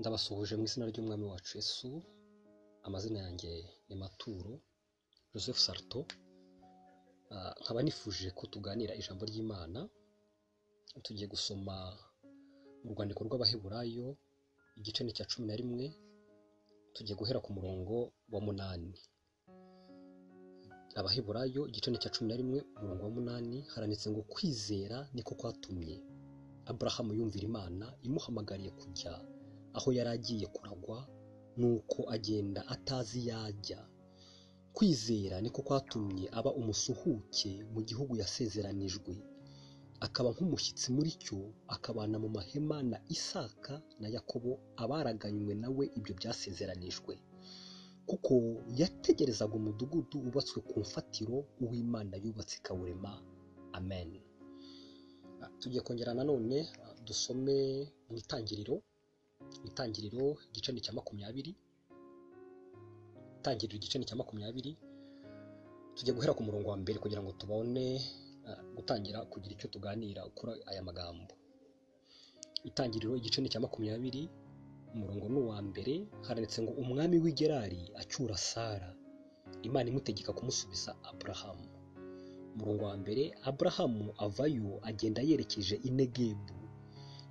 Ndabasuhuje mu izina ry'umwami wacu Yesu. Amazina yanjye ni Maturo Joseph Sarto. Nkaba nifuje ko tuganira ijambo ry'Imana. Tugiye gusoma mu rwandiko rw'Abaheburayo igice ni cya 11. Tugiye guhera ku murongo wa 8. Abaheburayo igice ni cya 11 umurongo wa 8 haranditse ngo kwizera niko kwatumye Abrahamu yumvira Imana imuhamagariye kujya aho yari agiye kuragwa, nuko agenda atazi yajya. Kwizera niko kwatumye aba umusuhuke mu gihugu yasezeranijwe, akaba nk'umushyitsi muri cyo, akabana mu mahema na Isaka na Yakobo abaraganywe nawe ibyo byasezeranijwe, kuko yategerezaga umudugudu wubatswe ku mfatiro uw'Imana yubatse ikawurema. Amen. Tugiye kongera nanone dusome mu Itangiriro igice ni cya 20. Itangiriro igice ni cya 20. Tugiye guhera ku murongo wa mbere kugira ngo tubone gutangira kugira icyo tuganira kuri aya magambo. Itangiriro igice ni cya 20 umurongo n'uwa mbere haranditse ngo umwami w'i Gerari acyura Sara, Imana imutegeka kumusubiza Aburahamu. Umurongo wa mbere, Aburahamu avayo agenda yerekeje i Negebu,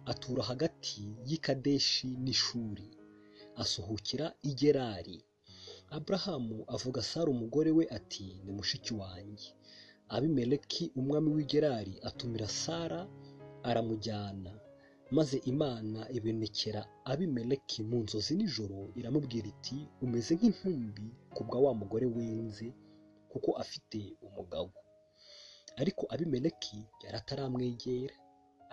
atura hagati y'i Kadeshi n'Ishuri, asuhukira i Gerari. Aburahamu avuga Sara umugore we ati ni mushiki wanjye. Abimeleki umwami w'i Gerari atumira Sara aramujyana, maze Imana ibonekera Abimeleki mu nzozi nijoro iramubwira iti umeze nk'intumbi kubwa wa mugore wenze, kuko afite umugabo. Ariko Abimeleki yari ataramwegera,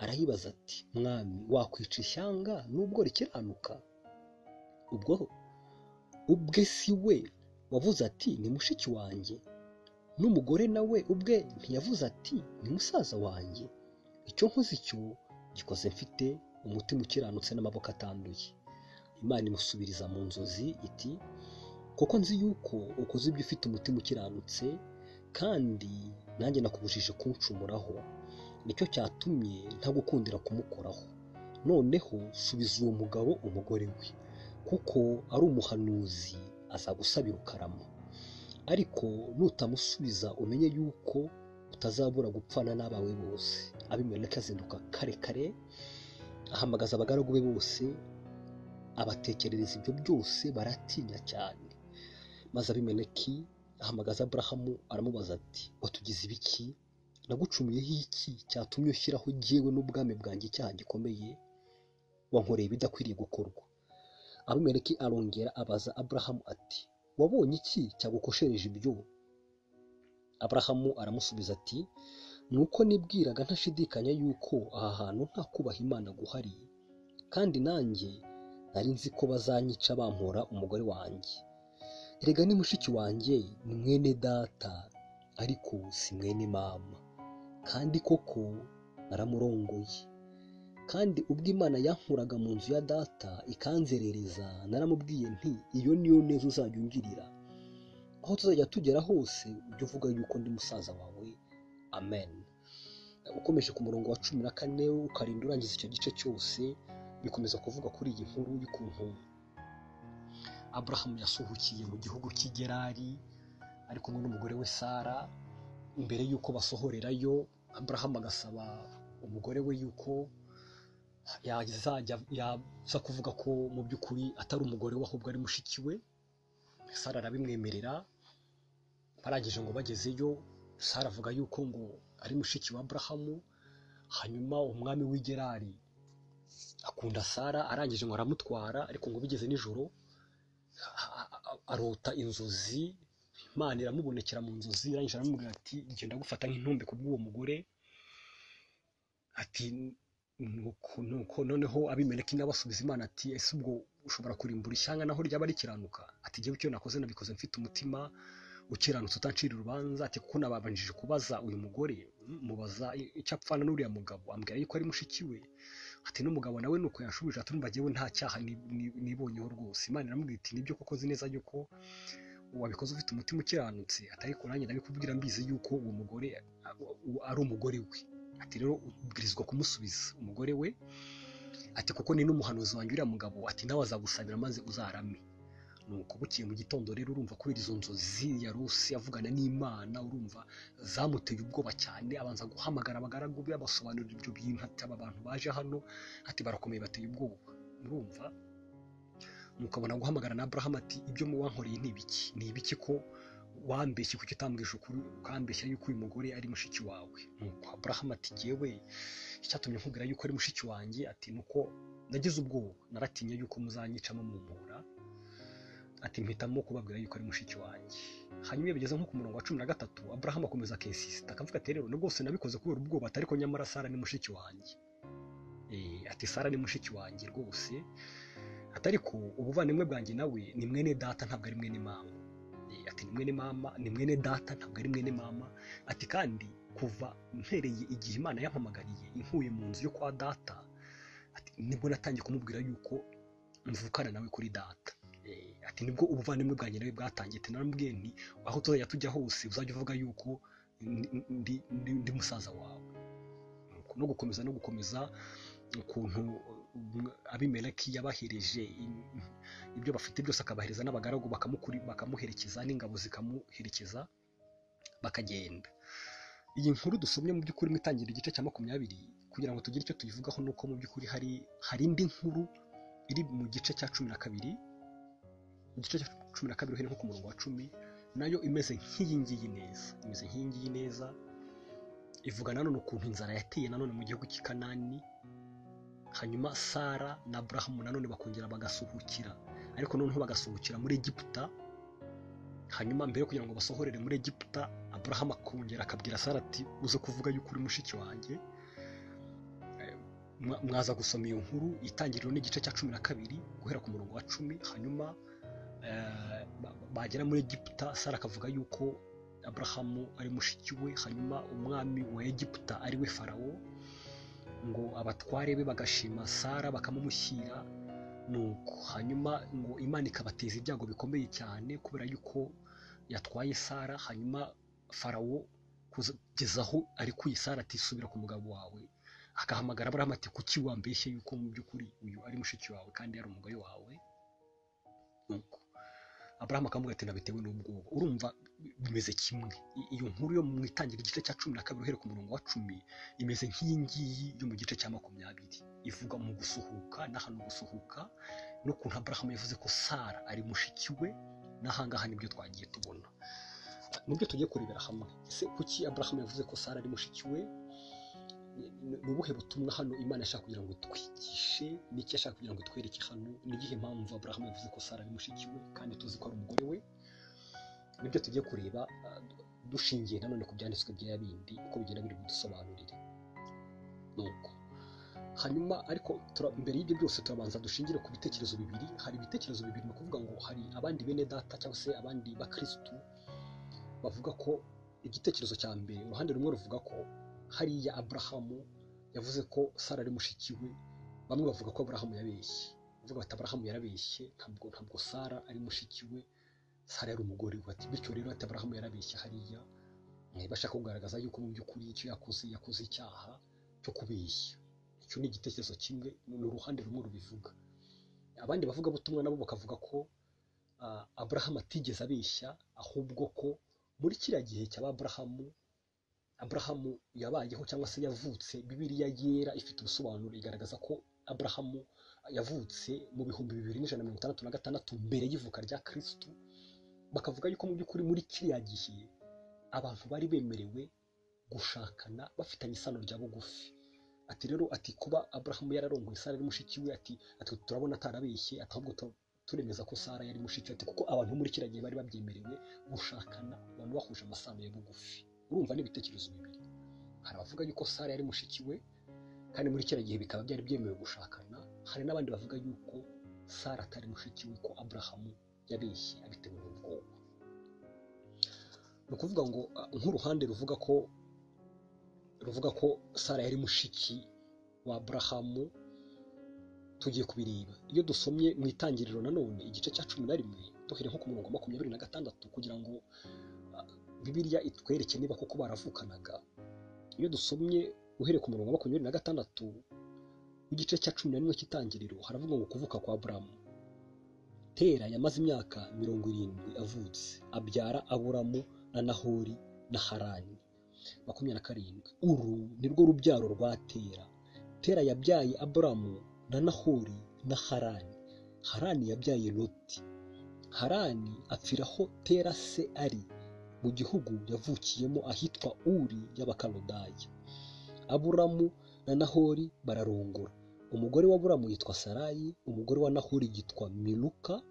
arayibaza ati mwami, wakwica ishyanga nubwo rikiranuka? ubwe si we wavuze ati ni mushiki wanjye? N'umugore nawe ubwe ntiyavuze ati ni musaza wanjye? Icyo nkoze icyo gikoze mfite umutima ukiranutse n'amaboko atanduye. Imana imusubiriza mu nzozi iti koko nzi yuko ukoze ibyo ufite umutima ukiranutse, kandi nanjye nakubujije kuncumuraho, nicyo cyatumye ntagukundira kumukoraho. Noneho subiza uwo mugabo umugore we, kuko ari umuhanuzi azagusabira ukarama. Ariko nutamusubiza umenye yuko utazabura gupfana n'abawe bose. Abimeleki azinduka kare kare, ahamagaza abagaragu be bose, abatekerereza ibyo byose, baratinya cyane. Maze Abimeleki ahamagaza Aburahamu aramubaza ati watugize ibiki? Nagucumuyeho iki cyatumye ushyiraho jyewe n'ubwami bwanjye icyaha gikomeye? Wankoreye ibidakwiriye gukorwa. Abimeleki arongera abaza Aburahamu ati wabonye iki cyagukoshereje ibyo? Aburahamu aramusubiza ati nuko nibwiraga ntashidikanya yuko aha hantu nta kubaha Imana guhari, kandi nanjye nari nzi ko bazanyica bampora umugore wanjye. Erega ni mushiki wanjye, ni mwene data, ariko si mwene mama, kandi koko naramurongoye. Kandi ubwo Imana yankuraga mu nzu ya data ikanzerereza, naramubwiye nti iyo niyo neza uzajya ungirira, aho tuzajya tugera hose ujye uvuga yuko ndi musaza wawe. Amen. Ukomeje ku murongo wa 14 ukarinda urangiza icyo gice cyose, bikomeza kuvuga kuri iyi nkuru y'ukuntu Aburahamu yasuhukiye mu gihugu cy'i Gerari ari kumwe n'umugore we Sara. Mbere y'uko basohorerayo, Aburahamu agasaba umugore we yuko yaza kuvuga ko mu by'ukuri atari umugore we ahubwo ari mushiki we. Sara arabimwemerera. Barangije ngo bagezeyo, Sara avuga yuko ngo ari mushiki wa Aburahamu. Hanyuma umwami w'i Gerari akunda Sara, arangije ngo aramutwara. Ariko ngo bigeze nijoro arota inzozi, Imana iramubonekera mu nzozi, irangije aramubwira ati genda gufata nk'intumbi kubw'uwo mugore. Ati nuko noneho Abimeleki nabasubiza Imana ati ese ubwo ushobora kurimbura ishyanga naho ryaba rikiranuka? Ati jyewe icyo nakoze nabikoze mfite umutima ukiranutse utancira urubanza. Ati kuko nababanjije kubaza uyu mugore, mubaza icyo apfana n'uriya mugabo, ambwira yuko ari mushiki we. Ati n'umugabo nawe nuko yanshubije ati urumva jyewe nta cyaha nibonyeho rwose. Imana iramubwira iti nibyo koko nzi neza yuko wabikoze ufite umutima ukiranutse, atari ko nanjye ndabikubwira mbizi yuko uwo mugore ari umugore we. Ati rero ubwirizwa kumusubiza umugore we. ati kuko ni n'umuhanuzi wanjye uriya mugabo, ati nawe azagusabira maze uzarame. Nuko bukeye mu gitondo rero urumva kubera izo nzozi yarose avugana n'Imana, urumva zamuteye ubwoba cyane, abanza guhamagara abagaragu be abasobanurira ibyo bintu, ati aba bantu baje hano ati barakomeye bateye ubwoba. Urumva nuko abona guhamagara na Aburahamu ati ibyo wankoreye ni ibiki? Ni ibiki ko wambeshye, kuki utambwije ukuri ukambeshya yuko uyu mugore ari mushiki wawe? Nuko Aburahamu ati jyewe icyatumye nkubwira yuko ari mushiki wanjye, ati nuko nagize ubwoba, naratinye yuko muzanyicamo mumpura, ati mpitamo kubabwira yuko ari mushiki wanjye. Hanyuma iyo bigeze nko ku murongo wa 13 Aburahamu akomeza akesisita akavuga ati rero rwose nabikoze kubera ubwoba, ariko nyamara Sara ni mushiki wanjye. Ati Sara ni mushiki wanjye rwose, atariko ubuvandimwe bwanjye nawe ni mwene data ntabwo ari mwene mama. Ati ni mwene mama, ni mwene data ntabwo ari mwene mama. Ati kandi kuva mpereye igihe Imana yampamagariye inkuye mu nzu yo kwa data, ati nibwo natangiye kumubwira yuko mvukana nawe kuri data. Ati nibwo ubuvandimwe bwanjye nawe bwatangiye. Ati narambwiye nti aho tuzajya tujya hose uzajya uvuga yuko ndi musaza wawe. No gukomeza ukuntu Abimeleki yabahereje ibyo bafite byose, akabahereza n'abagaragu bakamuherekeza n'ingabo zikamuherekeza bakagenda. Iyi nkuru dusomye mu by'ukuri mu itangiriro igice cya 20, kugira ngo tugire icyo tuyivugaho, nuko mu by'ukuri hari indi nkuru iri mu gice cya 12, igice cya 12 uhereye nko ku murongo wa 10, nayo imeze nk'iyi ngiyi neza, ivuga nanone ukuntu inzara yateye nanone mu gihugu cy'i Kanani. Hanyuma Sara na Aburahamu nanone bakongera bagasuhukira, ariko noneho bagasuhukira muri Egiputa. Hanyuma mbere yo kugira ngo basohorere muri Egiputa, Aburahamu akongera akabwira Sara ati uze kuvuga yuko uri mushiki wanjye. Mwaza gusoma iyo nkuru, itangiriro n'igice cya 12 guhera ku murongo wa 10. Hanyuma bagera muri Egiputa, Sara akavuga yuko Aburahamu ari mushiki we. Hanyuma umwami wa Egiputa ari we Farawo, ngo abatware be bagashima Sara bakamumushyira. Nuko hanyuma ngo Imana ikabateza ibyago bikomeye cyane kubera yuko yatwaye Sara. Hanyuma Farawo kugezaho ari kuyi Sara ati subira ku mugabo wawe, akahamagara Aburahamu ati kuki wambeshye yuko mu by'ukuri uyu ari mushiki wawe kandi yari umugore wawe? Nuko Aburahamu akamubwira ati nabitewe n'ubwoba. Urumva bimeze kimwe. Iyo nkuru yo mu itangira igice cya 12 uhereye ku murongo wa 10 imeze nk'iyi ngiyi yo mu gice cya 20, ivuga mu gusuhuka n'ahantu gusuhuka, n'ukuntu Aburahamu yavuze ko Sara ari mushiki we. N'ahangaha nibyo twagiye tubona, nibyo tugiye kurebera hamwe. Ese kuki Aburahamu yavuze ko Sara ari mushiki we? Ni ubuhe butumwa hano Imana yashaka kugira ngo twigishe? N'iki yashaka kugira ngo twereke hano? Ni iyihe mpamvu Aburahamu yavuze ko Sara ari mushiki we kandi tuzi ko ari umugore we? Nibyo tugiye kureba dushingiye nanone ku byanditswe bya bindi uko bigenda biri budusobanurire. Nuko hanyuma ariko mbere y'ibyo byose turabanza dushingire ku bitekerezo bibiri. Hari ibitekerezo bibiri, ni ukuvuga ngo hari abandi bene data cyangwa se abandi bakristu bavuga ko igitekerezo cya mbere, uruhande rumwe ruvuga ko hariya Aburahamu yavuze ko Sara ari mushiki we. Bamwe bavuga ko Aburahamu yabeshye, bavuga bati Aburahamu yarabeshye, ntabwo Sara ari mushiki we, Sara yari umugore we. Ati bityo rero ati Aburahamu yarabeshye hariya, bashaka kugaragaza yuko mu by'ukuri icyo yakoze icyaha cyo kubeshya. Icyo ni igitekerezo kimwe, ni uruhande rumwe rubivuga. Abandi bavuga butumwa nabo bakavuga ko Aburahamu atigeze abeshya, ahubwo ko muri kiriya gihe cya Aburahamu yabayeho cyangwa se yavutse, Bibiliya yera ifite ubusobanuro igaragaza ko Aburahamu yavutse mu 2166 mbere y'ivuka rya Kristo. Bakavuga yuko mu by'ukuri muri kiriya gihe abantu bari bemerewe gushakana bafitanye isano rya bugufi. Ati rero ati kuba Aburahamu yararongoye Sara ari mushiki we, ati turabona atarabeshye, ahubwo turemeza ko Sara yari mushiki we, ati kuko abantu muri kiriya gihe bari babyemerewe gushakana abantu bahuje amasano ya bugufi. Urumva n'ibitekerezo bibiri. Hari abavuga yuko Sara yari mushiki we kandi muri kiriya gihe bikaba byari byemewe gushakana. Hari n'abandi bavuga yuko Sara atari mushiki we, ko Aburahamu yabeshye abitewe n'ubwoba. Ni ukuvuga ngo nk'uruhande ruvuga ko Sara yari mushiki wa Aburahamu, tugiye kubireba iyo dusomye mu itangiriro nanone igice cya 11 duhere nko ku murongo wa 26 kugira ngo Bibiliya itwereke niba koko baravukanaga. Iyo dusomye uhereye ku murongo wa 26 w'igice cya 11 cy'itangiriro haravuga ngo kuvuka kwa Aburamu. Tera yamaze imyaka 70 avutse, abyara Aburamu na Nahori na Harani 27. Uru nirwo rubyaro rwa Tera. Tera yabyaye Aburamu na Nahori na Harani. Harani yabyaye Loti. Harani apfiraho Tera se ari mu gihugu yavukiyemo ahitwa Uri y'Abakaludaya. Aburamu na Nahori bararongora. Umugore wa Aburamu yitwa Sarayi, umugore wa Nahori yitwa Miluka.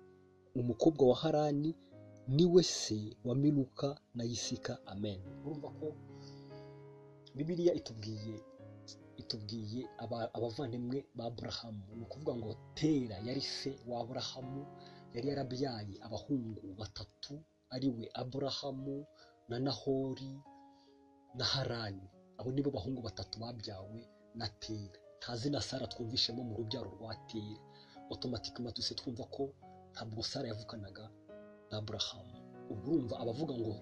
Umukobwa wa Harani niwe se wa Miluka na Yisika. Amen. Urumva ko Bibiliya itubwiye abavandimwe ba Aburahamu. Ni ukuvuga ngo Tera yari se wa Aburahamu, yari yarabyaye abahungu batatu ariwe Aburahamu na Nahori na Harani. Abo nibo bahungu batatu babyawe na Tera. Nta zina Sara twumvishemo mu rubyaro rwa Tera. Automatically tuse twumva ko ntabwo Sara yavukanaga na Aburahamu. Ubwo urumva abavuga ngo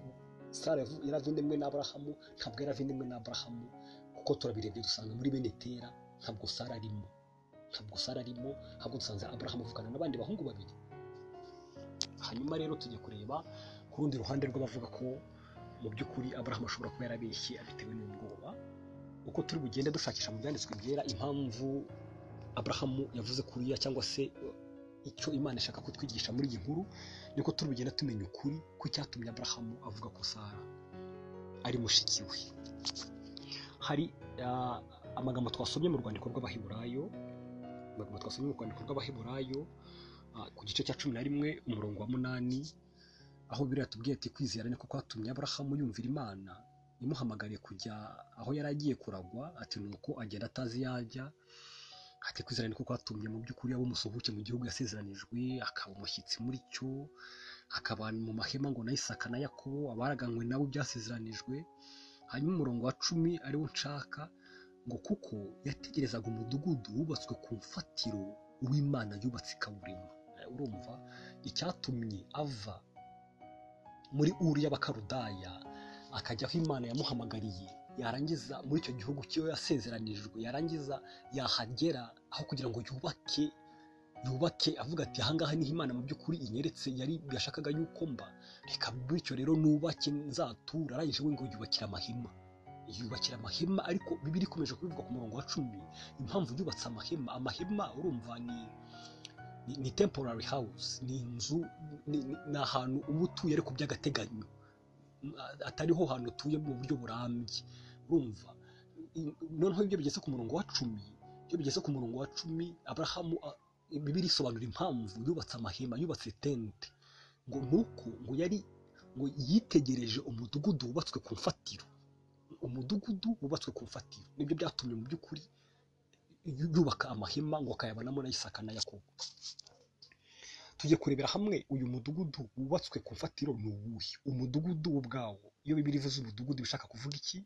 Sara yaravindimwe na Aburahamu, ntabwo yaravindimwe na Aburahamu, kuko turabirebye dusanga muri bene Tera ntabwo Sara arimo. Ahubwo dusanze Aburahamu avukana n'abandi bahungu babiri. Hanyuma rero tujye kureba ku rundi ruhande rw'abavuga ko mu by'ukuri Aburahamu ashobora kuba yarabeshye abitewe n'ubwoba. Uko turi bugende dushakisha mu byanditswe byera impamvu Aburahamu yavuze kuriya, cyangwa se icyo Imana ishaka kutwigisha muri iyi nkuru, niko turi bugende tumenya ukuri ko cyatumye Aburahamu avuga ko Sara ari mushiki we. Hari amagambo twasomye mu rwandiko rw'Abaheburayo, ku gice cya 11 umurongo wa 8, aho Bibiliya yatubwiye ati kwizera niko kwatumye Aburahamu yumvira Imana imuhamagariye kujya aho yari agiye kuragwa, ati nuko agenda atazi yajya. Ati kwizera niko kwatumye mu by'ukuri abo umusuhuke mu gihugu yasezeranijwe, akaba umushyitsi muri cyo, akabana mu mahema ngo na Isaka na Yakobo abaraganywe nabo byasezeranijwe. Hanyuma umurongo wa 10 ariwo nshaka ngo kuko yategerezaga umudugudu wubatswe ku mfatiro w'Imana yubatse ikawurema. Urumva icyatumye ava muri Uri y'Abakaludaya akajya aho Imana yamuhamagariye, yarangiza muri icyo gihugu cyo yasezeranijwe, yarangiza yahagera aho kugira ngo yubake avuga ati ahangaha niho Imana mu by'ukuri inyeretse yari yashakaga yuko mba, reka bityo rero nubake nzatura. Arangije we ngo yubakira amahema. Ariko Bibiliya ikomeje kubivuga ku murongo wa 10 impamvu yubatse amahema. Urumva ni temporary house, ni inzu, ni ahantu uba utuye ariko by'agateganyo, atariho hantu utuye mu buryo burambye. Urumva noneho ibyo bigeze ku murongo wa 10, Aburahamu Bibiliya isobanura impamvu yubatse amahema, yubatse tente, ngo nuko ngo yitegereje umudugudu wubatswe ku mfatiro. Nibyo byatumye mu by'ukuri yubaka amahema, ngo akayabanamo na Isaka na Yakobo. Tujye kurebera hamwe uyu mudugudu wubatswe ku mfatiro ni uwuhe. Umudugudu ubwawo, iyo Bibiliya ivuze umudugudu bishaka kuvuga iki?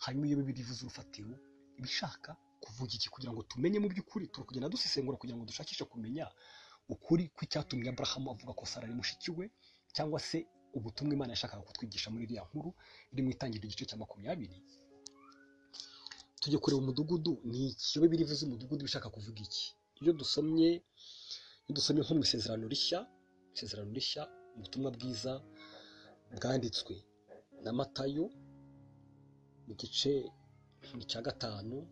Hanyuma iyo Bibiliya ivuze urufatiro ibishaka kuvuga iki? Kugira ngo tumenye mu by'ukuri, turi kugenda dusesengura kugira ngo dushakishe kumenya ukuri kw'icyatumye Aburahamu avuga ko Sara ari mushiki we, cyangwa se ubutumwa Imana yashakaga kutwigisha muri iriya nkuru iri mu Itangiriro igice cya 20. Tujye kureba umudugudu ni iki. Iyo Bibiliya ivuze umudugudu bishaka kuvuga iki? Iyo dusomye nko mu Isezerano Rishya, ubutumwa bwiza bwanditswe na Matayo mu gice cya 5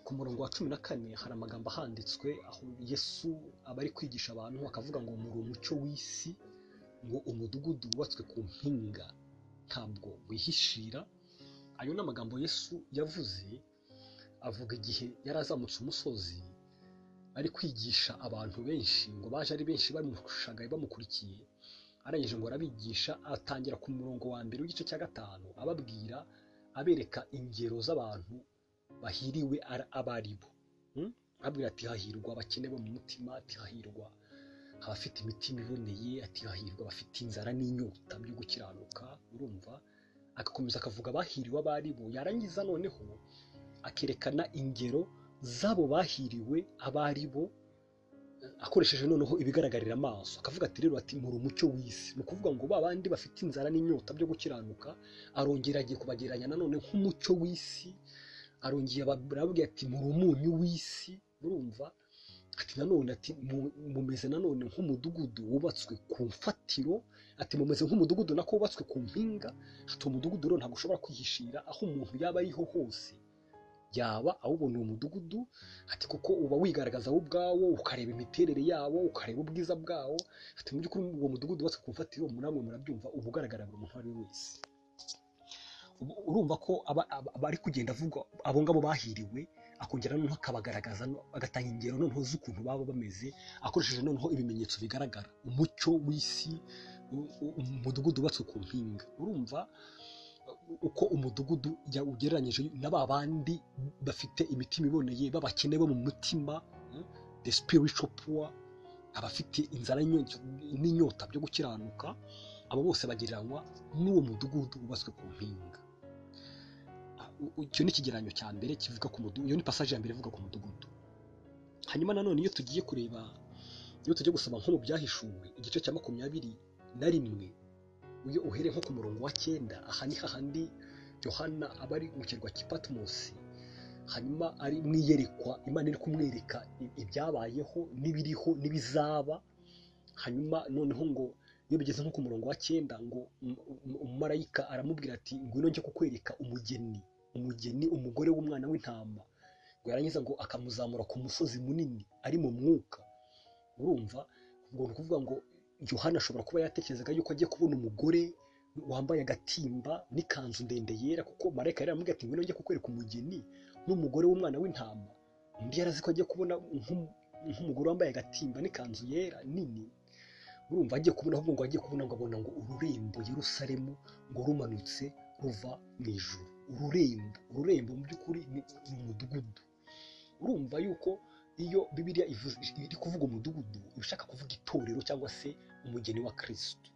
ku murongo wa 14 hari amagambo ahanditswe aho Yesu aba ari kwigisha abantu, akavuga ngo muri umucyo w'isi, ngo umudugudu wubatswe ku mpinga ntabwo wihishira. Ayo ni amagambo Yesu yavuze, avuga igihe yari azamutse umusozi ari kwigisha abantu benshi, ngo baje ari benshi bamushagaye bamukurikiye. Arangije ngo arabigisha, atangira ku murongo wa 1 w'igice cya 5 ababwira, abereka ingero z'abantu bahiriwe abaribo. Abwira ati hahirwa abakene bo mu mutima, ati hahirwa abafite imitima iboneye, ati hahirwa abafite inzara n'inyota byo gukiranuka. Urumva agakomeza akavuga bahiriwe abaribo, yarangiza noneho akerekana ingero z'abo bahiriwe abaribo akoresheje noneho ibigaragarira amaso. Akavuga ati rero ati muri umucyo w'isi, ni ukuvuga ngo babandi bafite inzara n'inyota byo gukiranuka, arongera agiye kubagereranya nanone nk'umucyo w'isi. Arongera arababwira ati muri umunyu w'isi, urumva ati nanone ati mumeze nanone nk'umudugudu wubatswe ku mfatiro, ati mumeze nk'umudugudu nako wubatswe ku mpinga, ati umudugudu rero ntabwo ushobora kwihishira aho umuntu yaba ariho hose yaba awubona uwo mudugudu, ati kuko uba wigaragaza wowe ubwawo, ukareba imiterere yawo, ukareba ubwiza bwawo, ati mu by'ukuri uwo mudugudu wubatswe ku mfatiro namwe murabyumva uba ugaragara buri muntu uwo ari we wese. Urumva ko bari kugenda avuga abo ngabo bahiriwe, akongera noneho akabagaragaza, agatanga ingero noneho z'ukuntu baba bameze, akoresheje noneho ibimenyetso bigaragara, umucyo w'isi, umudugudu wubatswe ku mpinga. Urumva uko umudugudu ugereranyije na ba bandi bafite imitima iboneye, b'abakene bo mu mutima, the spiritual poor, abafite inzara n'inyota byo gukiranuka, abo bose bagereranywa n'uwo mudugudu wubatswe ku mpinga. Icyo ni ikigereranyo cya mbere kivuga ku mudugudu, iyo ni passage ya mbere ivuga ku mudugudu. Hanyuma nanone iyo tugiye kureba, iyo tugiye gusoma nko mu byahishuwe igice cya 21, iyo uhereye nko ku murongo wa 9, aha ni hahandi Yohana aba ari mu kirwa cy'i Patmosi, hanyuma ari mwiyerekwa, Imana iri kumwereka ibyabayeho n'ibiriho n'ibizaba. Hanyuma noneho ngo iyo bigeze nko ku murongo wa 9 ngo umumarayika aramubwira ati ngwino njye kukwereka umugeni, umugore w'umwana w'intama. Ngo yarangiza ngo akamuzamura ku musozi munini ari mu mwuka. Urumva ubwo ni kuvuga ngo Yohana ashobora kuba yatekerezaga yuko agiye kubona umugore wambaye agatimba n'ikanzu ndende yera, kuko marayika yari aramubwira ati ngwino njye kukwereka umugeni n'umugore w'umwana w'intama. Undi yarazi ko agiye kubona nk'umugore wambaye agatimba n'ikanzu yera nini. Urumva agiye kubona, ahubwo ngo agiye kubona ngo abona ngo ururembo Yerusalemu ngo rumanutse ruva mu ijuru. Ururembo mu by'ukuri ni umudugudu. Urumva yuko iyo Bibiliya iri kuvuga umudugudu ibishaka kuvuga itorero cyangwa se umugeni wa Kristo.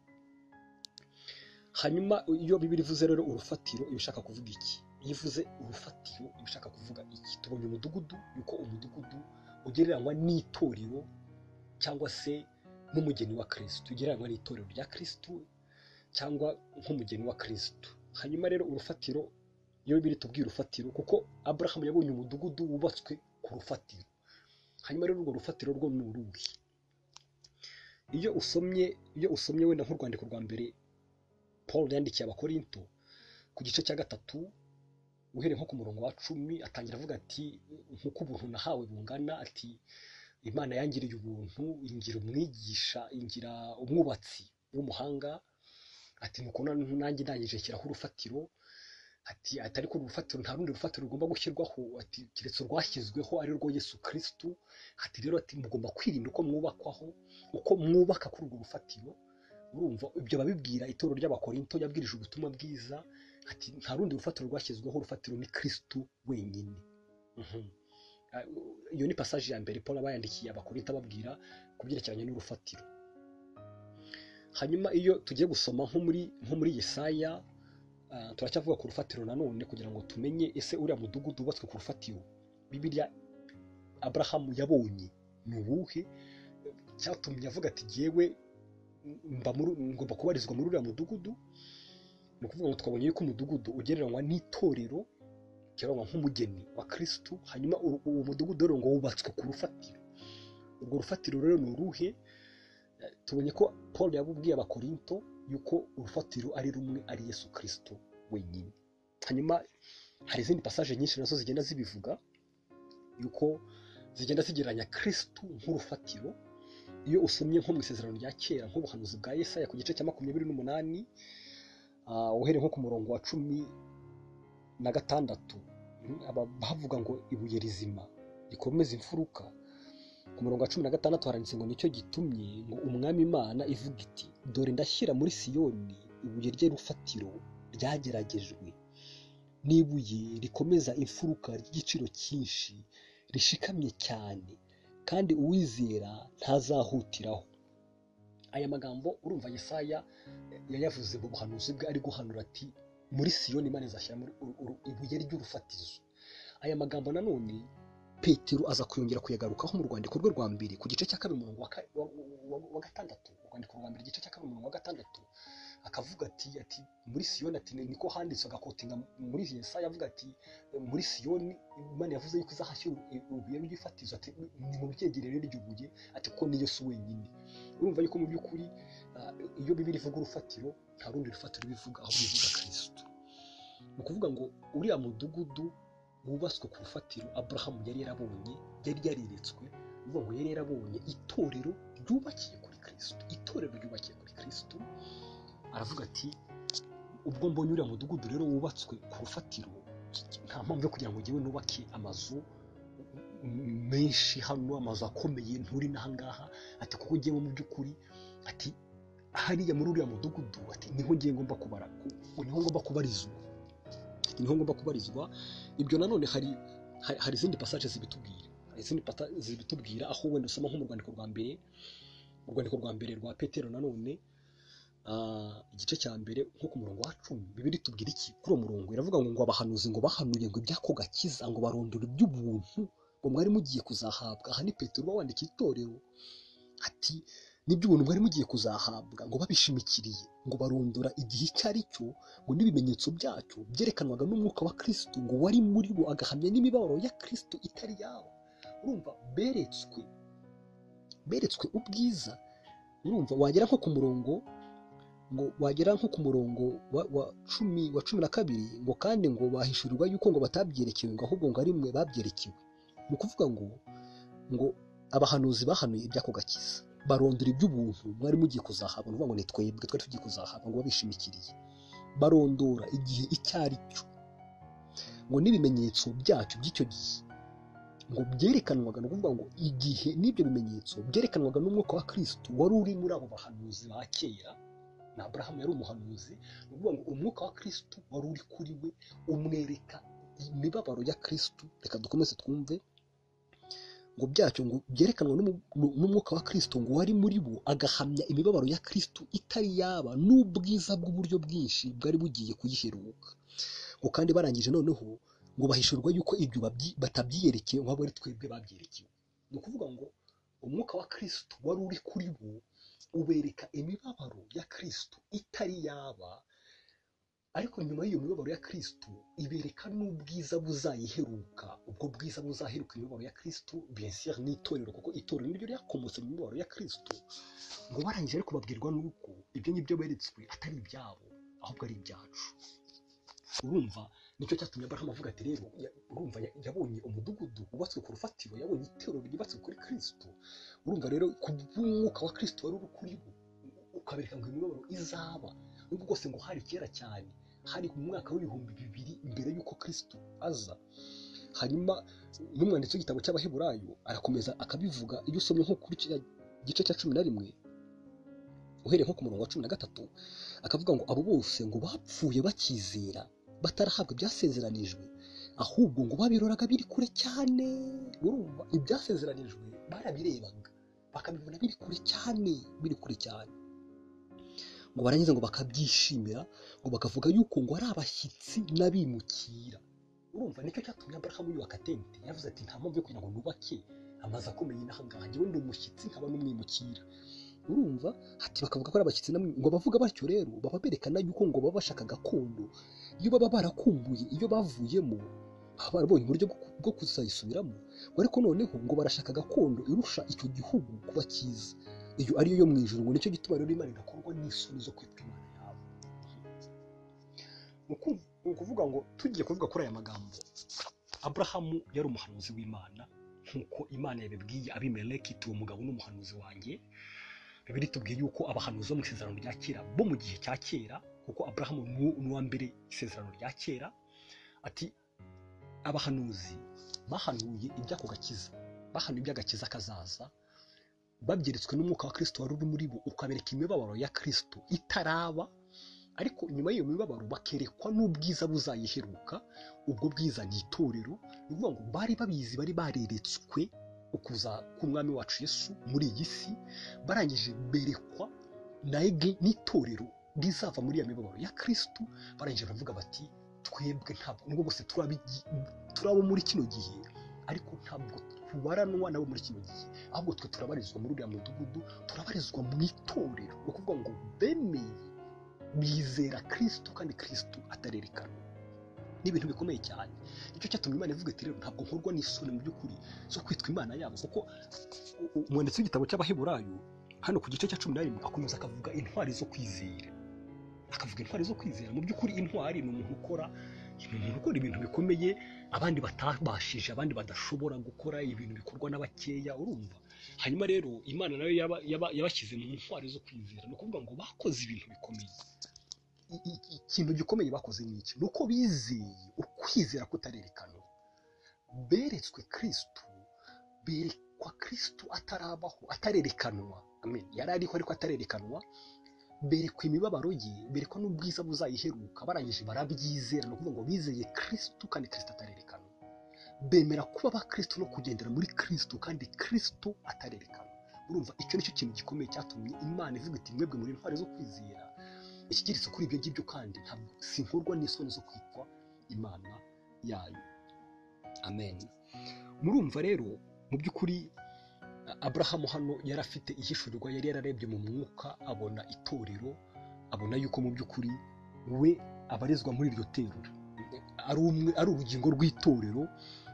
Hanyuma iyo Bibiliya ivuze rero urufatiro ibishaka kuvuga iki? Iyo ivuze urufatiro ibishaka kuvuga iki? Tubonye umudugudu, yuko umudugudu ugereranywa n'itorero cyangwa se n'umugeni wa Kristo, ugereranywa n'itorero rya Kristo cyangwa nk'umugeni wa Kristo. Hanyuma rero urufatiro, iyo biri tubwira urufatiro, kuko Abrahamu yabonye umudugudu wubatswe ku rufatiro. Hanyuma rero urwo rufatiro rwo ni uruhe? Iyo usomye wenda nk'urwandiko rwa mbere Paul yandikiye Abakorinto ku gice cya 3 uhereye nko ku murongo wa 10, atangira avuga ati nk'uko ubuntu nahawe bungana, ati Imana yangiriye ubuntu, ingira umwigisha, ingira umwubatsi w'umuhanga, ati nuko nanjye ndangije shyiraho urufatiro, ati atari ko urufatiro nta rundi rufatiro rugomba gushyirwaho, ati kiretse rwashyizweho ari rwo Yesu Kristo. Ati rero ati mugomba kwirinda uko mwubakwaho, uko mwubaka kuri urwo rufatiro. Urumva ibyo babibwira itorero ry'Abakorinto yabwirije ubutumwa bwiza, ati nta rundi rufatiro rwashyizweho, urufatiro ni Kristo wenyine. Iyo ni passage ya mbere Paul abayandikiye Abakorinto ababwira kubyerekeranye n'urufatiro. Hanyuma iyo tugiye gusoma nko muri Yesaya, turacyavuga ku rufatiro nanone kugira ngo tumenye ese uriya mudugudu wubatswe ku rufatiro Bibiliya Abrahamu yabonye ni uwuhe, cyatumye avuga ati jyewe ngomba kubarizwa muri uriya mudugudu. Ni ukuvuga ngo twabonye yuko umudugudu ugereranywa n'itorero, ugereranywa nk'umugeni wa Kristo. Hanyuma uwo mudugudu rero ngo wubatswe ku rufatiro. Urwo rufatiro rero ni uruhe? Tubonye ko Paul yabubwiye Abakorinto yuko urufatiro ari rumwe, ari Yesu Kristo wenyine. Hanyuma hari izindi passage nyinshi nazo zigenda zibivuga yuko zigenda zigereranya Kristo nk'urufatiro. Iyo usomye nko mu isezerano rya kera nk'ubuhanuzi bwa Yesaya ku gice cya 28, uhereye nko ku murongo wa 16, bavuga ngo ibuye rizima rikomeza imfuruka. Ku murongo wa 16 haranditse ngo nicyo gitumye ngo umwami Imana ivuga iti dore ndashyira muri Siyoni ibuye ry'urufatiro ryageragejwe, n'ibuye rikomeza imfuruka ry'igiciro cyinshi, rishikamye cyane, kandi uwizera ntazahutiraho. Aya magambo urumva Yesaya yayavuze mu buhanuzi bwe ari guhanura ati muri Siyoni Imana izashyira muri ibuye ry'urufatizo. Aya magambo nanone Petero aza kuyongera kuyagarukaho mu rwandiko rwe rwa mbere ku gice cya 2 umurongo wa 6, urwandiko rwa mbere igice cya 2 umurongo wa 6, akavuga ati muri Siyoni ati niko handitse agakotinga muri Yesaya avuga ati muri Siyoni Imana yavuze yuko izahashyira ibuye ry'ifatizo ati ni mu byegerere ry'ubuye ati kuko ni Yesu wenyine. Urumva yuko mu by'ukuri iyo Bibiliya ivuga urufatiro nta rundi rufatiro bivuga aho bivuga Kristo. Ni ukuvuga ngo uriya mudugudu wubatswe ku rufatiro Aburahamu yari yarabonye, yari yareretswe, uvuga ngo yari yarabonye itorero ryubakiye kuri Kristo, itorero ryubakiye kuri Kristo. Aravuga ati ubwo mbonye uriya mudugudu rero wubatswe ku rufatiro, nta mpamvu yo kugira ngo njyewe nubake amazu menshi hano, amazu akomeye nturi n'ahangaha, ati kuko njyewe mu by'ukuri ati hariya muri uriya mudugudu ati niho ngiye ngomba kubara, niho ngomba kubarizwa, niho ngomba kubarizwa. Ibyo nanone hari izindi passage zibitubwira, aho wenda usoma nko mu rwandiko rwa mbere rwa Petero nanone igice cya mbere nko ku murongo wa 10, Bibiliya itubwira iki kuri uwo murongo? Iravuga ngo abahanuzi ngo bahanuye ngo ibyako gakiza ngo barondora iby'ubuntu ngo mwari mugiye kuzahabwa. Aha ni Petero uba wandikiye itorero, ati n'iby'ubuntu mwari mugiye kuzahabwa ngo babishimikiriye ngo barondora igihe icyo ari cyo ngo n'ibimenyetso byacyo byerekanwaga n'umwuka wa Kristo ngo wari muri bo agahamya n'imibabaro ya Kristo itari yabo. Urumva beretswe ubwiza. Urumva wagera nko ku murongo wa 12 ngo kandi ngo bahishurirwa yuko ngo batabyerekewe ngo ahubwo ngo ari mwe babyerekewe. Ni ukuvuga ngo abahanuzi bahanuye ibyako gakiza barondora iby'ubuntu mwari mugiye kuzahabwa, ngo ni twebwe twari tugiye kuzahabwa ngo babishimikiriye, barondora igihe icyo ari cyo ngo n'ibimenyetso byacyo by'icyo gihe ngo byerekanwaga. Ni ukuvuga ngo igihe n'ibyo bimenyetso byerekanwaga n'umwuka wa Kristo wari uri muri abo bahanuzi ba kera. Na Aburahamu yari umuhanuzi, ni ukuvuga ngo umwuka wa Kristo wari uri kuri we umwereka imibabaro ya Kristo. Reka dukomeze twumve ngo byacyo ngo byerekanwa n'umwuka wa Kristo ngo wari muri bo agahamya imibabaro ya Kristo itari yaba n'ubwiza bw'uburyo bwinshi bwari bugiye kuyiheruka. Ngo kandi barangije noneho ngo bahishurwa yuko ibyo batabyiyerekeye ngo ari twebwe babyerekewe. Ni ukuvuga ngo umwuka wa Kristo wari uri kuri bo ubereka imibabaro ya Kristo itari yaba, ariko nyuma y'iyo mibabaro ya Kristo ibereka n'ubwiza buzayiheruka. Ubwo bwiza buzaheruka imibabaro ya Kristo bien sûr n'itorero, kuko itorero niryo ryakomotse mu mibabaro ya Kristo. Ngo barangije ariko babwirwa nuko ibyo ngibyo beretswe atari ibyabo ahubwo ari ibyacu. Urumva nicyo cyatumye Aburahamu avuga ati rero urumva yabonye umudugudu wubatswe ku rufatiro, yabonye itorero ryubatswe kuri Kristo. Urumva rero ku bw'umwuka wa Kristo wari uri kuri bo ukabereka ngo imibabaro izaba, nubwo rwose ngo hari kera cyane, hari mu mwaka w'2000 mbere y'uko Kristo aza. Hanyuma n'umwanditsi w'igitabo cy'Abaheburayo arakomeza akabivuga. Iyo usomye nko kuri gice cya 11 uhereye nko ku murongo wa 13 akavuga ngo abo bose ngo bapfuye bakizera batarahabwa ibyasezeranijwe, ahubwo ngo babiroraga biri kure cyane. Urumva ibyasezeranijwe barabirebaga bakabibona biri kure cyane, ngo barangiza ngo bakabyishimira, ngo bakavuga yuko ngo ari abashyitsi n'abimukira. Urumva nicyo cyatumye Aburahamu yubaka tente, yavuze ati nta mpamvu yo kugira ngo nubake amazu akomeye n'ahangaha, njyewe ndi umushyitsi nkaba n'umwimukira. Urumva ati bakavuga ko ari abashyitsi ngo bavuga batyo rero baba berekana yuko ngo baba bashaka gakondo. Iyo baba barakumbuye iyo bavuyemo baba barabonye uburyo bwo kuzayisubiramo, ariko noneho ngo barashaka gakondo irusha icyo gihugu kuba cyiza, iyo ariyo yo mu ijuru. Ngo nicyo gituma rero Imana igakorwa n'isoni zo kwitwa Imana yabo. Ni ukuvuga ngo tugiye kuvuga kuri aya magambo, Aburahamu yari umuhanuzi w'Imana nk'uko Imana yabibwiye Abimeleki iti uwo mugabo n'umuhanuzi wanjye. Bibiliya itubwiye yuko abahanuzi bo mu isezerano rya kera bo mu gihe cya kera, kuko Aburahamu ni uwa mbere isezerano rya kera, ati abahanuzi bahanuye iby'ako gakiza, bahanuye iby'agakiza kazaza, babyeretswe n'umwuka wa Kristo wari uri muri bo ukabereka imibabaro ya Kristo itaraba, ariko nyuma y'iyo mibabaro bakerekwa n'ubwiza buzayiheruka. Ubwo bwiza ni itorero. Ni ukuvuga ngo bari babizi, bari bareretswe ukuza k'umwami wacu Yesu muri iyi si, barangije berekwa n'itorero rizava muri ya mibabaro ya Kristo. Barangije baravuga bati twebwe ntabwo nubwo bose turabo muri kino gihe, ariko ntabwo tubaranwa nabo muri kino gihe, ahubwo twe turabarizwa muri uriya mudugudu, turabarizwa mu itorero. Ni ukuvuga ngo bemeye bizera Kristo kandi Kristo atarerekanwa. Ni ibintu bikomeye cyane. Nicyo cyatumye Imana ivuga iti rero ntabwo nkorwa n'isoni mu by'ukuri zo kwitwa Imana yabo, kuko umwanditsi w'igitabo cy'Abaheburayo hano ku gice cya 11 akomeza akavuga intwari zo kwizera. Akavuga intwari zo kwizera. Mu by'ukuri intwari ni umuntu ukora ibintu bikomeye abandi batabashije, abandi badashobora gukora, ibintu bikorwa n'abakeya, urumva. Hanyuma rero Imana nayo yabashyize mu ntwari zo kwizera. Ni ukuvuga ngo bakoze ibintu bikomeye. Ikintu gikomeye bakoze ni iki? Ni uko bizeye ukwizera kutarerekanwa. Beretswe Kristo, berekwa Kristo atarabaho, atarerekanwa. Amen. Yari ariho ariko atarerekanwa. Berekwa imibabaro ye, berekwa n'ubwiza buzayiheruka, barangije barabyizera. Ni ukuvuga ngo bizeye Kristo kandi Kristo atarerekanwa. Bemera kuba ba Kristo no kugendera muri Kristo kandi Kristo atarerekanwa. Urumva, icyo nicyo kintu gikomeye cyatumye Imana ivuga iti mwebwe muri intwari zo kwizera. Ikigeretse kuri ibyo ngibyo kandi ntabwo sinkorwa n'isoni zo kwitwa Imana yayo. Amen. Murumva rero mu by'ukuri Aburahamu hano yari afite ihishurirwa, yari yararebye mu mwuka abona itorero, abona yuko mu by'ukuri we abarizwa muri iryo terura, ari urugingo rw'itorero,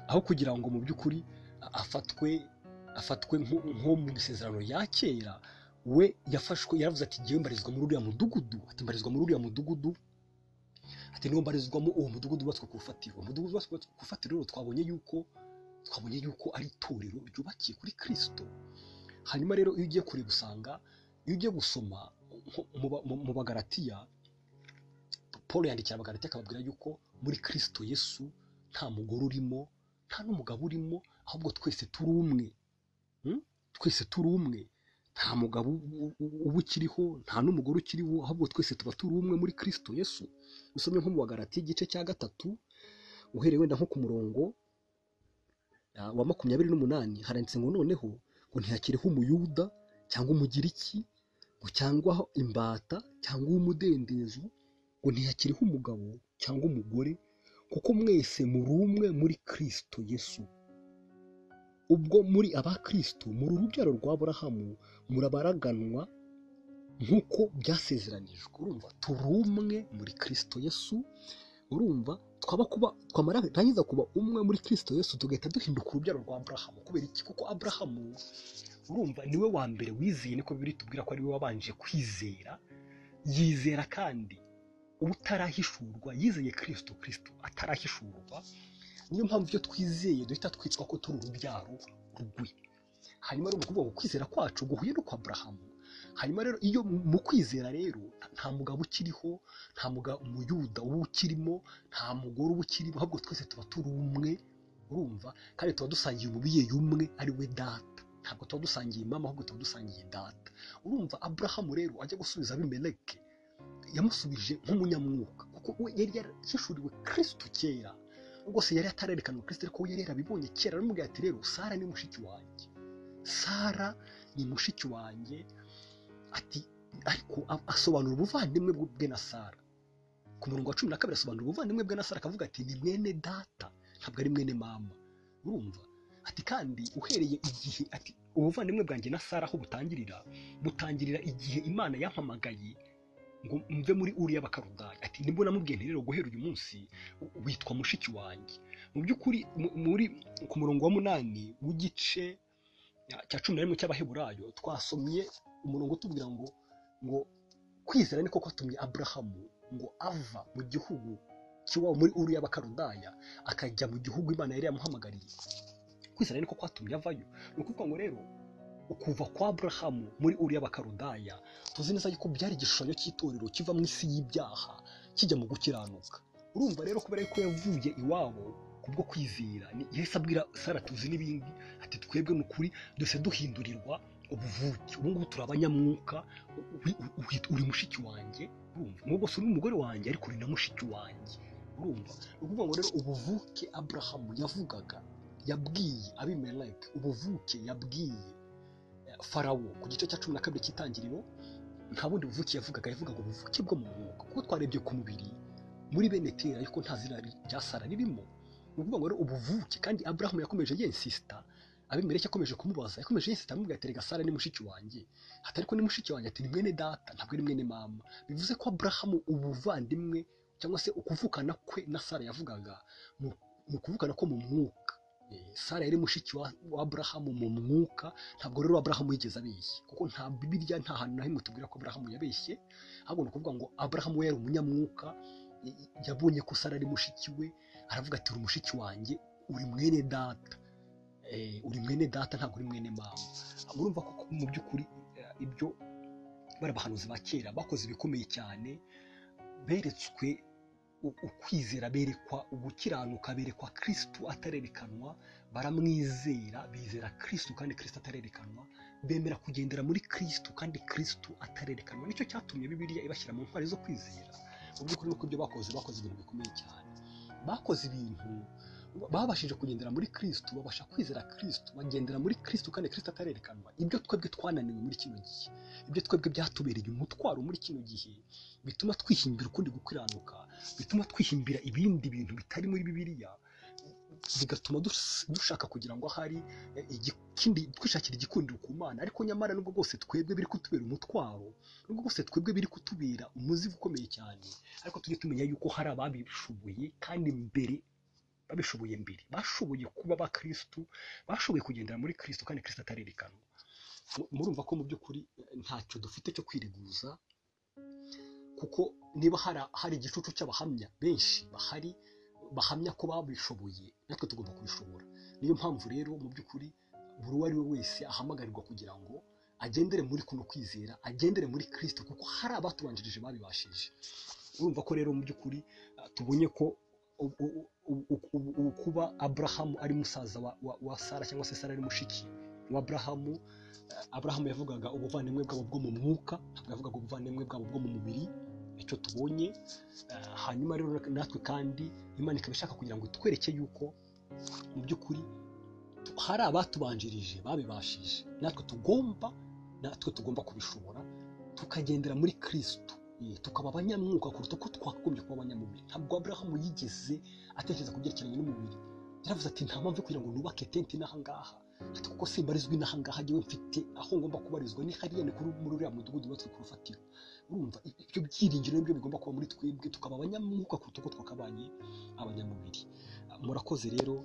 aho kugira ngo mu by'ukuri afatwe nko mu isezerano ya kera. We yaravuze ati ngewe mbarizwa muri uriya mudugudu, ati mbarizwa muri uriya mudugudu, ati niwo mbarizwamo, uwo mudugudu wubatswe ku rufatiro. Umudugudu wubatswe ku rufatiro rero twabonye yuko ari itorero ryubakiye kuri Kristo. Hanyuma rero iyo ugiye kureba usanga, iyo ugiye gusoma mu Bagalatiya, Paul yandikira Abagalatiya akababwira yuko muri Kristo Yesu nta mugore urimo, nta n'umugabo urimo, ahubwo twese turi umwe. Twese turi umwe. Nta mugabo uba ukiriho, nta n'umugore ukiriho, ahubwo twese tuba turi umwe muri Kristo Yesu. Usomye nko mu Bagalatiya igice cya 3 uhereye wenda nko ku murongo wa 28 haranditse ngo noneho ngo ntihakiriho umuyuda cyangwa umugiriki, ngo cyangwa imbata cyangwa umudendezo, ngo ntihakiriho umugabo cyangwa umugore, kuko mwese muri umwe muri Kristo Yesu. Ubwo muri aba Kristo, muri urubyaro rwa Aburahamu, murabaraganwa nk'uko byasezeranijwe. Urumva, turi umwe muri Kristo Yesu. Urumva, twarangiza kuba umwe muri Kristo Yesu tugahita duhinduka urubyaro rwa Aburahamu. Kubera iki? Kuko Aburahamu, urumva, niwe wa mbere wizeye, niko Bibiliya itubwira ko ari we wabanje kwizera. Yizera kandi utarahishurwa, yizeye Kristo atarahishurwa. Niyo mpamvu iyo twizeye duhita twitwa ko turi urubyaro rwe. Hanyuma rero ukuvuga ngo kwizera kwacu guhuye no kwa Aburahamu. Hanyuma rero iyo mu kwizera rero nta mugabo ukiriho, nta mugabo umuyuda uba ukirimo, nta mugore uba ukirimo, ahubwo twese tuba turi umwe. Urumva, kandi tuba dusangiye umubyeyi umwe ari we Data. Ntabwo tuba dusangiye mama, ahubwo tuba dusangiye Data. Urumva, Aburahamu rero ajya gusubiza Abimeleki yamusubije nk'umunyamwuka, kuko we yari yarahishuriwe Kristo kera. Rwose yari atarerekanwa Kristo, ariko we yari yarabibonye kera. Aramubwira ati rero Sara ni mushiki wanjye, Sara ni mushiki wanjye. Ati ariko asobanura ubuvandimwe bwe na Sara. Ku murongo wa 12 asobanura ubuvandimwe bwe na Sara, akavuga ati ni mwene data, ntabwo ari mwene mama. Urumva, ati kandi uhereye igihe, ati ubuvandimwe bwanjye na Sara aho butangirira igihe Imana yampamagaye ngo mve muri Uriya y'Abakaludaya. Ati nibwo namubwiye nti rero guhera uyu munsi witwa mushiki wanjye. Mu by'ukuri ku murongo wa 8 w'igice cya 11 cy'Abaheburayo twasomye umurongo tubwira ngo kwizera niko kwatumye Aburahamu ngo ava mu gihugu kiwabo muri Uriya y'Abakaludaya akajya mu gihugu Imana yari yamuhamagariye. Kwizera niko kwatumye avayo. Ni ukuvuga ngo rero ukuva kwa Aburahamu muri Uriya y'Abakaludaya tuzi neza yuko byari igishushanyo cy'itorero kiva mu isi y'ibyaha kijya mu gukiranuka. Urumva rero kubera ko yavuye iwabo kubwo kwizera, Yesu abwira Sara tuzi n'ibindi, ati twebwe n'ukuri dose duhindurirwa ubuvuke. Ubu ngubu turi abanyamwuka, uri mushiki wanjye. Urumva, nubwo uri umugore wanjye ariko uri na mushiki wanjye. Urumva, ni ukuvuga ngo rero ubuvuke Aburahamu yavugaga, yabwiye Abimeleki, ubuvuke yabwiye Farawo ku gice cya 12 cy'Itangiriro, nta bundi buvuke yavugaga ngo ubuvuke bwo mu mwuka. Kuko twarebye ku mubiri muri bene Tera ariko nta zina rya Sara ririmo. Ni ukuvuga ngo rero ubuvuke, kandi Aburahamu yakomeje yensista Abimeleki akomeje kumubaza, yakomeje yese atamubwira ati rega Sara ni mushiki wanjye, ati ariko ni mushiki wanjye, ati ni mwene data ntabwo ari mwene mama. Bivuze ko Aburahamu ubuvandimwe cyangwa se ukuvukana kwe na Sara yavugaga mu kuvukana ko mu mwuka. Sara yari mushiki wa Aburahamu mu mwuka, ntabwo rero Aburahamu yigeze abeshya, kuko nta Bibiliya nta hantu na hamwe tubwira ko Aburahamu yabeshye, ahubwo ni ukuvuga ngo Aburahamu we yari umunyamwuka, yabonye ko Sara ari mushiki we, aravuga ati uri mushiki wanjye, uri mwene data, uri mwene data ntabwo uri mwene mama. Murumva ko mu by'ukuri ibyo bari abahanuzi ba kera bakoze ibikomeye cyane, beretswe ukwizera, berekwa ugukiranuka, berekwa Kristo atarerekanwa, baramwizera, bizera Kristo kandi Kristo atarerekanwa, bemera kugendera muri Kristo kandi Kristo atarerekanwa. Nicyo cyatumye Bibiliya ibashyira mu ntwari zo kwizera. Mu by'ukuri nuko ibyo bakoze ibintu bikomeye cyane, bakoze ibintu, babashije kugendera muri Kristo, babasha kwizera Kristo, bagendera muri Kristo kandi Kristo atarerekanwa. Ibyo twebwe twananiwe muri kino gihe, ibyo twebwe byatubereye umutwaro muri kino gihe, bituma twihimbira ukundi gukiranuka, bituma twihimbira ibindi bintu bitari muri Bibiliya, bigatuma dushaka kugira ngo ahari twishakira igikundiro ku Mana. Ariko nyamara nubwo bwose twebwe biri kutubera umutwaro, nubwo bwose twebwe biri kutubera umuzigo ukomeye cyane, ariko tujye tumenya yuko hari ababishoboye kandi babishoboye mbere, bashoboye kuba ba Kristo, bashoboye kugendera muri Kristo kandi Kristo atarerekanwa. Murumva ko mu by'ukuri ntacyo dufite cyo kwiriguza, kuko niba hari igicucu cy'abahamya benshi bahari bahamya ko babishoboye, natwe tugomba kubishobora. Niyo mpamvu rero mu by'ukuri buri uwo ari we wese ahamagarirwa kugira ngo agendere muri kuno kwizera, agendere muri Kristo, kuko hari abatubanjirije babibashije. Urumva ko rero mu by'ukuri tubonye ko kuba Aburahamu ari musaza wa Sara, cyangwa se Sara ari mushiki wa Aburahamu. Aburahamu yavugaga ubuvandimwe bwabo bwo mu mwuka, ntabwo yavugaga ubuvandimwe bwabo bwo mu mubiri, icyo tubonye. Hanyuma rero natwe kandi Imana ikaba ishaka kugira ngo itwereke yuko mu by'ukuri hari abatubanjirije babibashije, natwe tugomba kubishobora, tukagendera muri Kristo, tukaba abanyamwuka kuruta uko twakagombye kuba abanyamubiri. Ntabwo Aburahamu yigeze atekereza ku byerekeranye n'umubiri. Yaravuze ati nta mpamvu kugira ngo nubake tenti n'ahangaha, ati kuko simbarizwa n'ahangaha, njyewe mfite aho ngomba kubarizwa, ni hariya, ni muri uriya mudugudu wubatswe ku rufatiro. Urumva ibyo byiringiro nibyo bigomba kuba muri twebwe, tukaba abanyamwuka kuruta uko twakabaye abanyamubiri. Murakoze rero,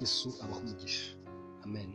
Yesu abaha umugisha. Amen.